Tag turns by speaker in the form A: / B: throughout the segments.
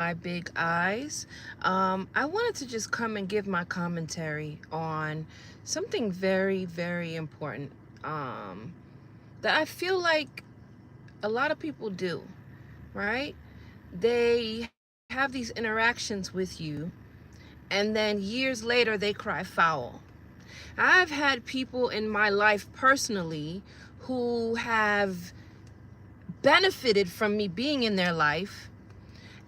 A: my big eyes. I wanted to just come and give my commentary on something very, very important that I feel like a lot of people do, right? They have these interactions with you, and then years later they cry foul. I've had people in my life personally who have benefited from me being in their life,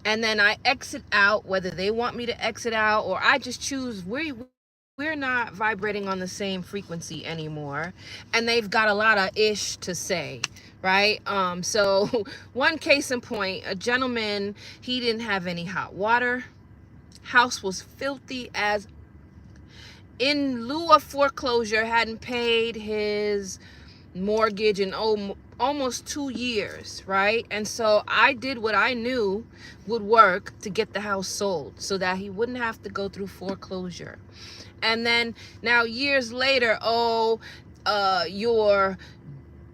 A: and then I exit out, whether they want me to exit out or I just choose we're not vibrating on the same frequency anymore, and they've got a lot of ish to say, right? So one case in point, a gentleman, he didn't have any hot water, house was filthy as, in lieu of foreclosure, hadn't paid his mortgage in almost 2 years, right? And so I did what I knew would work to get the house sold so that he wouldn't have to go through foreclosure. And then now years later, you're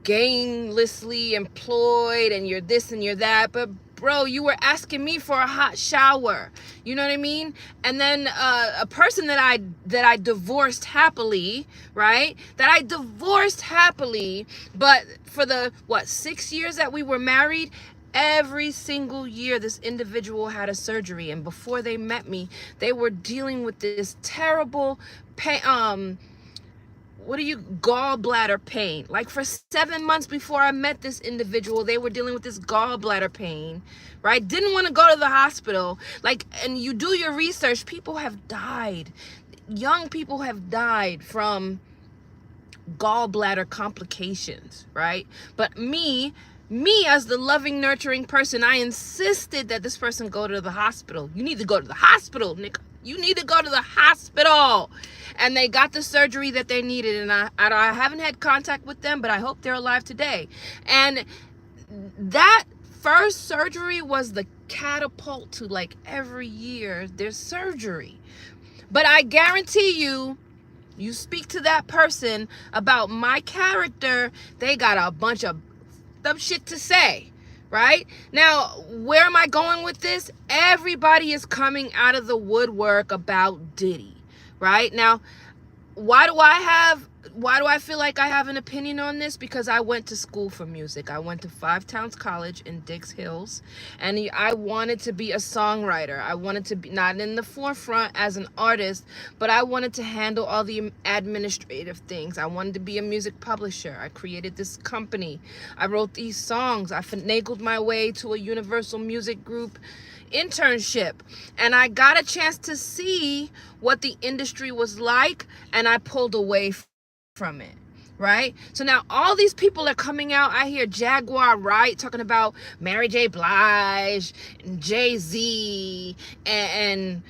A: gainlessly employed and you're this and you're that, but bro, you were asking me for a hot shower. You know what I mean? And then a person that I divorced happily, right? That I divorced happily, but for the 6 years that we were married, every single year this individual had a surgery, and before they met me, they were dealing with this terrible pain, gallbladder pain. Like for 7 months before I met this individual, they were dealing with this gallbladder pain, right? Didn't want to go to the hospital. Like, and you do your research, people have died. Young people have died from gallbladder complications, right? But me as the loving, nurturing person, I insisted that this person go to the hospital. You need to go to the hospital, Nick. You need to go to the hospital. And they got the surgery that they needed. And I haven't had contact with them, but I hope they're alive today. And that first surgery was the catapult to, like, every year there's surgery. But I guarantee you, you speak to that person about my character, they got a bunch of dumb shit to say, right? Now, where am I going with this? Everybody is coming out of the woodwork about Diddy, right? Now, why do I feel like I have an opinion on this? Because I went to school for music. I went to Five Towns College in Dix Hills, and I wanted to be a songwriter. I wanted to be not in the forefront as an artist, but I wanted to handle all the administrative things. I wanted to be a music publisher. I created this company. I wrote these songs. I finagled my way to a Universal Music Group internship, and I got a chance to see what the industry was like, and I pulled away from it, right? So now all these people are coming out. I hear Jaguar Wright talking about Mary J. Blige and Jay-Z and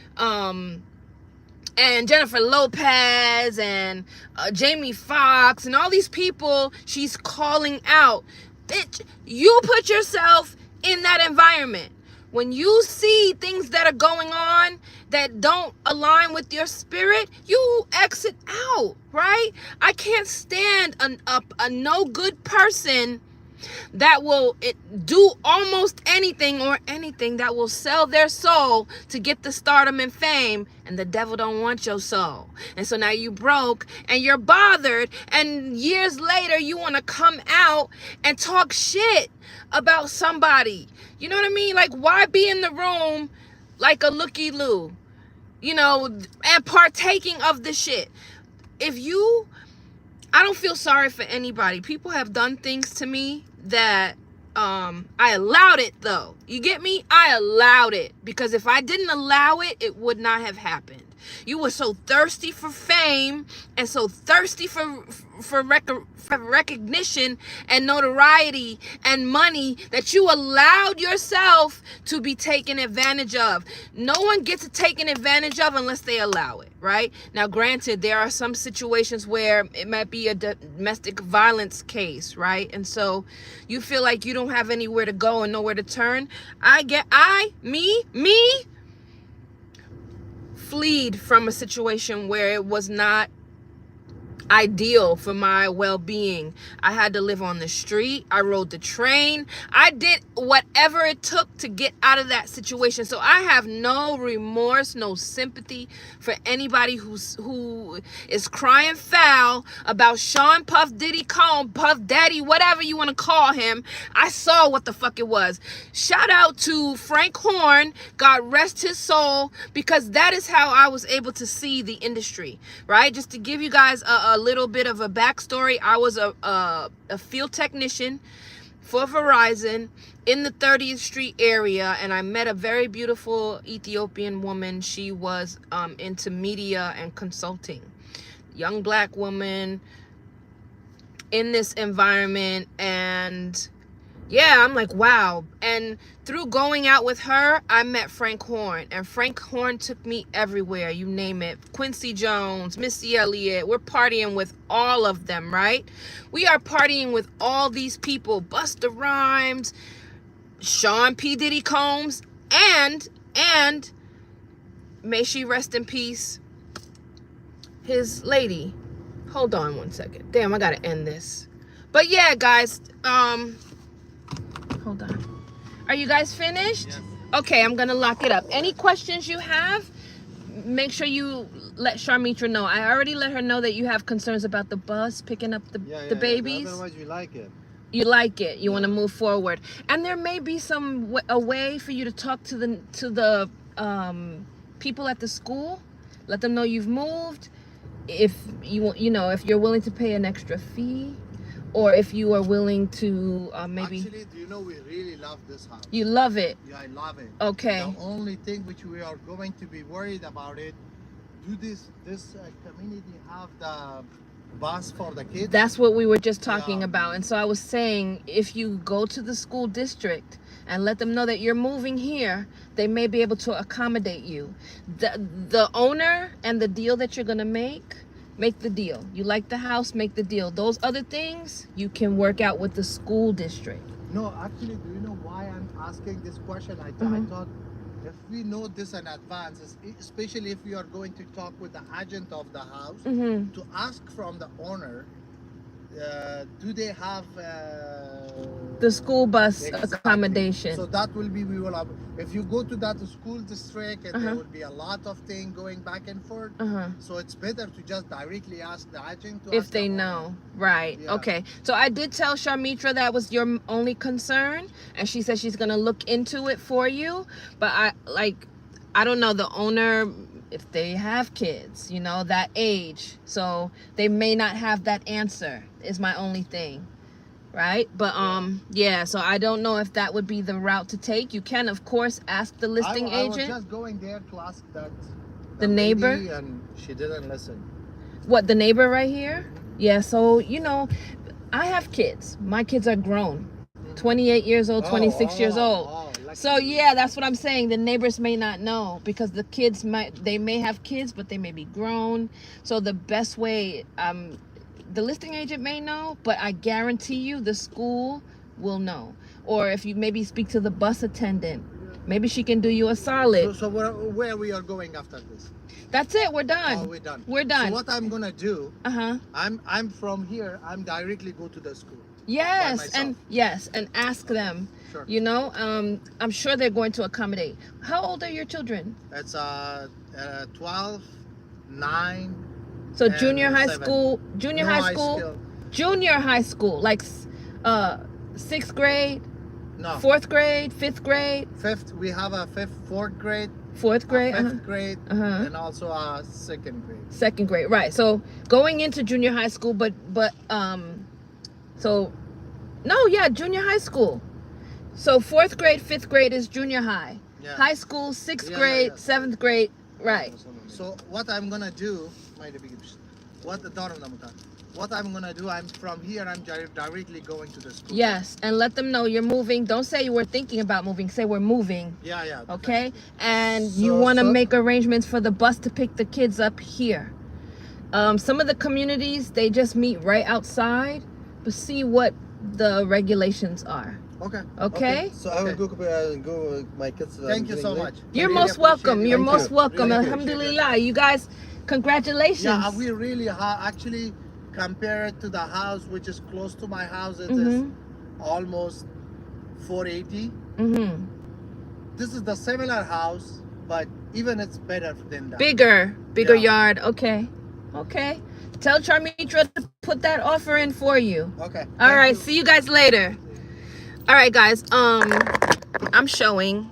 A: Jennifer Lopez and Jamie Foxx and all these people she's calling out. Bitch, you put yourself in that environment. When you see things that are going on that don't align with your spirit, you exit out, right? I can't stand a no good person that will do almost anything or anything that will sell their soul to get the stardom and fame, and the devil don't want your soul. And so now you broke and you're bothered, and years later you want to come out and talk shit about somebody. You know what I mean? Like, why be in the room like a looky-loo, and partaking of the shit? I don't feel sorry for anybody. People have done things to me that I allowed it, though. You get me? I allowed it, because if I didn't allow it, it would not have happened. You were so thirsty for fame and so thirsty for recognition and notoriety and money that you allowed yourself to be taken advantage of. No one gets taken advantage of unless they allow it, right? Now, granted, there are some situations where it might be a domestic violence case, right? And so you feel like you don't have anywhere to go and nowhere to turn. Me fleed from a situation where it was not ideal for my well-being. I had to live on the street. I rode the train. I did whatever it took to get out of that situation. So I have no remorse, no sympathy for anybody who is crying foul about Sean Puff Diddy Combs, Puff Daddy, whatever you want to call him. I saw what the fuck it was. Shout out to Frank Horn, God rest his soul, because that is how I was able to see the industry, right? Just to give you guys a little bit of a backstory, I was a field technician for Verizon in the 30th Street area, and I met a very beautiful Ethiopian woman. She was into media and consulting. Young black woman in this environment, and yeah, I'm like, wow. And through going out with her, I met Frank Horn. And Frank Horn took me everywhere, you name it. Quincy Jones, Missy Elliott. We're partying with all of them, right? We are partying with all these people. Busta Rhymes, Sean P. Diddy Combs, and may she rest in peace, his lady. Hold on one second. Damn, I gotta end this. But yeah, guys, hold on. Are you guys finished? Yes. Okay, I'm gonna lock it up. Any questions you have, make sure you let Sharmitra know. I already let her know that you have concerns about the bus picking up the babies.
B: Yeah. Otherwise, you like it.
A: You like it. You want to move forward, and there may be a way for you to talk to the people at the school. Let them know you've moved. If if you're willing to pay an extra fee. Or if you are willing to maybe...
B: Actually, do you know, we really love this house.
A: You love it?
B: Yeah, I love it.
A: Okay.
B: The only thing which we are going to be worried about it, do this community have the bus for the kids?
A: That's what we were just talking about. And so I was saying, if you go to the school district and let them know that you're moving here, they may be able to accommodate you. The owner and the deal that you're going to make the deal. You like the house, make the deal. Those other things you can work out with the school district.
B: No, actually, do you know why I'm asking this question? I thought if we know this in advance, especially if we are going to talk with the agent of the house, to ask from the owner, do they have
A: the school bus accommodation?
B: So that will be, we will have, if you go to that school district, and there will be a lot of things going back and forth. So it's better to just directly ask the agent
A: if they know. Right. Yeah. Okay. So I did tell Sharmitra that was your only concern, and she said she's gonna look into it for you. But I don't know the owner, if they have kids, that age, so they may not have that answer, is my only thing, right? But yeah, so I don't know if that would be the route to take. You can, of course, ask the listing agent.
B: I was just going there to ask
A: the neighbor,
B: and she didn't listen.
A: What, the neighbor right here? Yeah, so I have kids. My kids are grown, 28 years old, 26 years old. So yeah, that's what I'm saying. The neighbors may not know, because the kids may have kids, but they may be grown. So the best way, the listing agent may know, but I guarantee you the school will know. Or if you maybe speak to the bus attendant, maybe she can do you a solid.
B: So where we are going after this?
A: That's it. We're done.
B: Oh, we're done.
A: We're done.
B: So what I'm gonna do? I'm from here. I'm directly go to the school.
A: Yes, and ask them.
B: Sure.
A: I'm sure they're going to accommodate. How old are your children?
B: It's 12, 9.
A: So junior high
B: 7.
A: school, junior high school, like 6th grade,
B: no,
A: 4th grade, 5th grade.
B: Fifth, we have a 4th grade.
A: 4th grade,
B: 5th grade, and also a 2nd grade.
A: 2nd grade, right? So going into junior high school, but junior high school. So 4th grade, 5th grade is junior high. Yeah. High school, 6th grade, 7th grade, right?
B: So what I'm gonna do, what I'm gonna do, I'm from here. I'm directly going to the school.
A: Yes, and let them know you're moving. Don't say you were thinking about moving. Say we're moving.
B: Yeah.
A: Okay, and you want to make arrangements for the bus to pick the kids up here. Some of the communities, they just meet right outside, but see what the regulations are. Okay.
C: So I will go with my kids.
B: Thank you so much.
A: You're most welcome. You're most welcome. Alhamdulillah. You guys, congratulations.
B: Yeah, we really actually compare it to the house, which is close to my house, it is
A: Mm-hmm.
B: almost 480.
A: Mm-hmm.
B: This is the similar house, but even it's better than that.
A: Bigger
B: Yeah.
A: yard. Okay. Okay. Tell Charmitra to put that offer in for you.
B: Okay.
A: All right.
B: you.
A: See you guys later. All right, guys. I'm showing.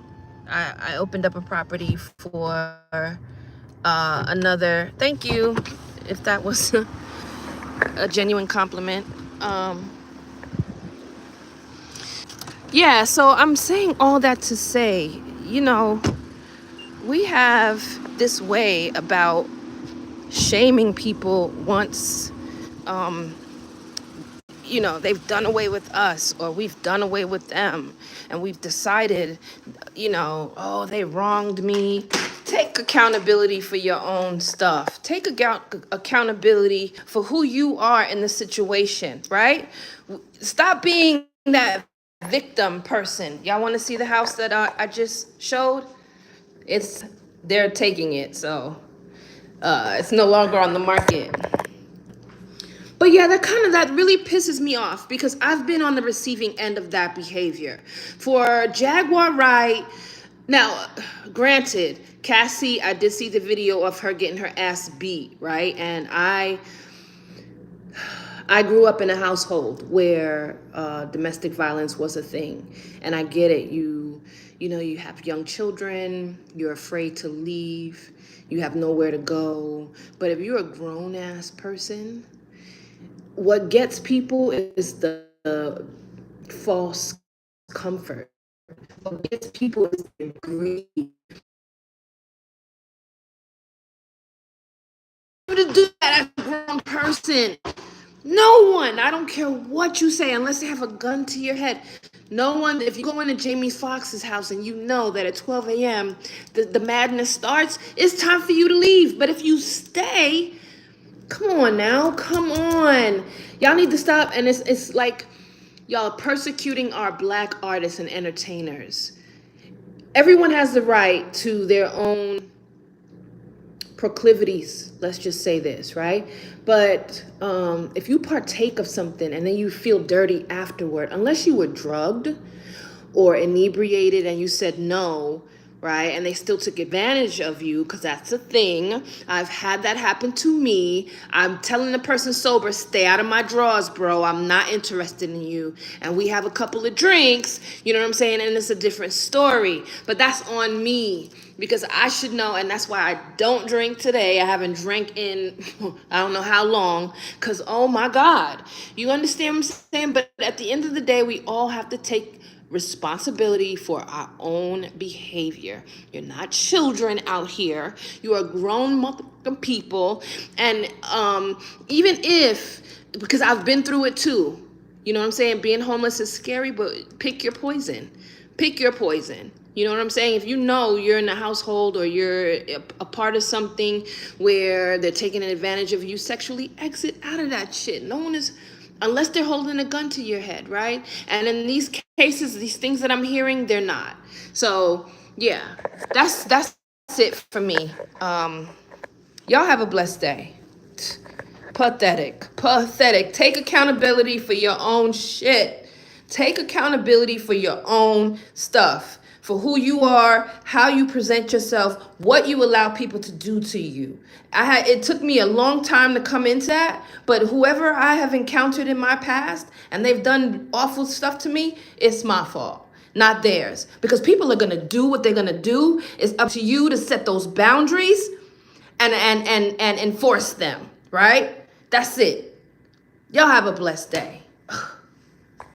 A: I opened up a property for another. Thank you. If that was a genuine compliment. Yeah. So I'm saying all that to say, you know, we have this way about shaming people once you know, they've done away with us or we've done away with them, and we've decided, you know, oh, they wronged me. Take accountability for your own stuff. Take accountability for who you are in the situation, right? Stop being that victim person. Y'all want to see the house that I just showed? They're taking it, so it's no longer on the market. But yeah, that really pisses me off because I've been on the receiving end of that behavior. For Jaguar Ride, now, granted, Cassie, I did see the video of her getting her ass beat, right? And I grew up in a household where domestic violence was a thing. And I get it. You know, you have young children, you're afraid to leave, you have nowhere to go. But if you're a grown-ass person, what gets people is the false comfort. What gets people is the greed. To do that as a grown person. No one, I don't care what you say, unless they have a gun to your head. No one, if you go into Jamie Foxx's house and you know that at 12 a.m. the madness starts, it's time for you to leave. But if you stay, come on now, come on. Y'all need to stop. And it's like y'all persecuting our Black artists and entertainers. Everyone has the right to their own proclivities, let's just say this, right? But if you partake of something and then you feel dirty afterward, unless you were drugged or inebriated and you said no, right? And they still took advantage of you, because that's a thing. I've had that happen to me. I'm telling the person sober, stay out of my drawers, bro. I'm not interested in you. And we have a couple of drinks, you know what I'm saying? And it's a different story. But that's on me, because I should know. And that's why I don't drink today. I haven't drank in I don't know how long, because oh my God, you understand what I'm saying? But at the end of the day, we all have to take responsibility for our own behavior. You're not children out here. You are grown motherfucking people. And even if, because I've been through it too, you know what I'm saying? Being homeless is scary, but pick your poison. Pick your poison. You know what I'm saying? If you know you're in a household or you're a part of something where they're taking advantage of you sexually, exit out of that shit. No one is, unless they're holding a gun to your head, right? And in these cases, these things that I'm hearing, they're not. So yeah, that's it for me. Y'all have a blessed day. Pathetic. Take accountability for your own shit. Take accountability for your own stuff, for who you are, how you present yourself, what you allow people to do to you. It took me a long time to come into that, but whoever I have encountered in my past and they've done awful stuff to me, it's my fault, not theirs. Because people are gonna do what they're gonna do. It's up to you to set those boundaries and enforce them, right? That's it. Y'all have a blessed day.